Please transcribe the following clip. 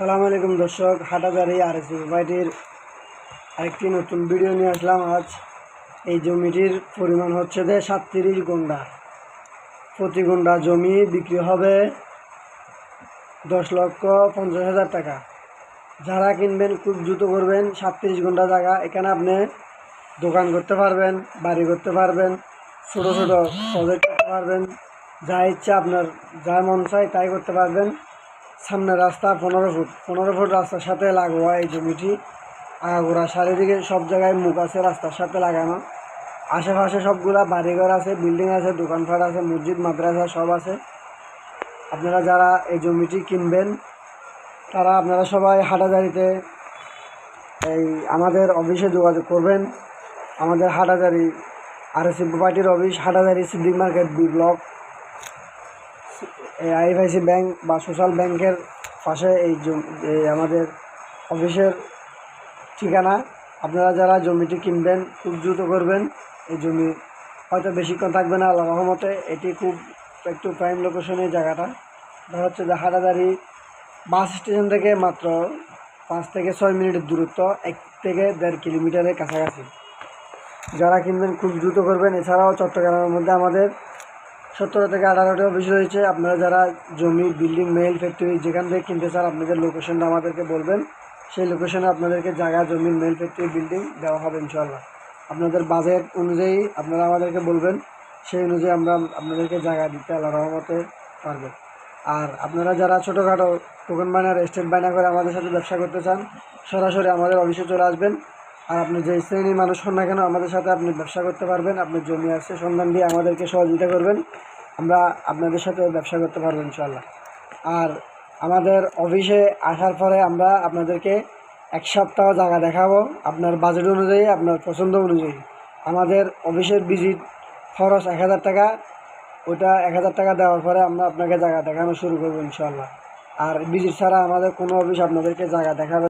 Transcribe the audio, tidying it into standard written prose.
সালাম আলাইকুম দর্শক, হাটাজারি আরএসি প্রপার্টির আরেকটি নতুন ভিডিও নিয়ে আসলাম। আজ এই জমিটির পরিমাণ হচ্ছে 37 গুণ্ঠা। প্রতি গুণ্ঠা জমি বিক্রি হবে 10,50,000 টাকা। যারা কিনবেন খুব দ্রুত করবেন। 37 গুণ্ঠা জায়গা, এখানে আপনি দোকান করতে পারবেন, বাড়ি করতে পারবেন, ছোটো ছোটো প্রজেক্ট করতে পারবেন, যা ইচ্ছা আপনার যা মন চায় তাই করতে পারবেন। সামনে রাস্তা 15 ফুট রাস্তার সাথে লাগোয়া এই জমিটি। আগাগোড়া চারিদিকে সব জায়গায় মুখ আছে রাস্তার সাথে লাগানো। আশেপাশে সবগুলা বাড়িঘর আছে, বিল্ডিং আছে, দোকানপাট আছে, মসজিদ মাদ্রাসা সব আছে। আপনারা যারা এই জমিটি কিনবেন তারা আপনারা সবাই হাটাজারিতে এই আমাদের অফিসে যোগাযোগ করবেন। আমাদের হাটাজারি আরএসি প্রপার্টির office, Hathazari Siddique market B block, IFIC bank বা সোশ্যাল ব্যাংকের পাশে এই আমাদের অফিসের ঠিকানা। আপনারা যারা জমিটি কিনবেন খুব দ্রুত করবেন। এই জমি হয়তো বেশিক্ষণ থাকবে না আল্লাহর রহমতে। এটি খুব একটু প্রাইম লোকেশনে জায়গাটা। এটা হচ্ছে যে হাটাজারি বাস স্টেশন থেকে মাত্র 5 থেকে 6 মিনিটের দূরত্ব, 1 থেকে 1.5 কিলোমিটারের কাছাকাছি। যারা কিনবেন খুব দ্রুত করবেন। এছাড়াও চট্টগ্রামের মধ্যে আমাদের 17 থেকে 18টি অফিস রয়েছে। আপনারা যারা জমি, বিল্ডিং, মেল, ফ্যাক্টরি যেখান থেকে কিনতে চান আপনাদের লোকেশনটা আমাদেরকে বলবেন। সেই লোকেশনে আপনাদেরকে জায়গা, জমি, মেল, ফ্যাক্টরি, বিল্ডিং দেওয়া হবে ইনশাআল্লাহ। আপনাদের বাজেট অনুযায়ী আপনারা আমাদেরকে বলবেন, সেই অনুযায়ী আমরা আপনাদেরকে জায়গা দিতে আল্লাহর রহমতে পারবো। আর আপনারা যারা ছোটোখাটো দোকান বানা, রেস্টুরেন্ট বানা করে আমাদের সাথে ব্যবসা করতে চান, সরাসরি আমাদের অফিসে চলে আসবেন। আর আপনি যে শ্রেণীর মানুষ হন না কেন আমাদের সাথে আপনি ব্যবসা করতে পারবেন। আপনার জমি আছে সন্ধান দিয়ে আমাদেরকে সহযোগিতা করবেন, আমরা আপনাদের সাথে ব্যবসা করতে পারবো ইনশাআল্লাহ। আর আমাদের অফিসে আসার পরে আমরা আপনাদেরকে 1 সপ্তাহ জায়গা দেখাবো আপনার বাজেট অনুযায়ী, আপনার পছন্দ অনুযায়ী। আমাদের অফিসের ভিজিট খরচ 1000 টাকা। ওইটা 1000 টাকা দেওয়ার পরে আমরা আপনাকে জায়গা দেখানো শুরু করবো ইনশাআল্লাহ। আর ভিজিট ছাড়া আমাদের কোনো অফিস আপনাদেরকে জায়গা দেখাবে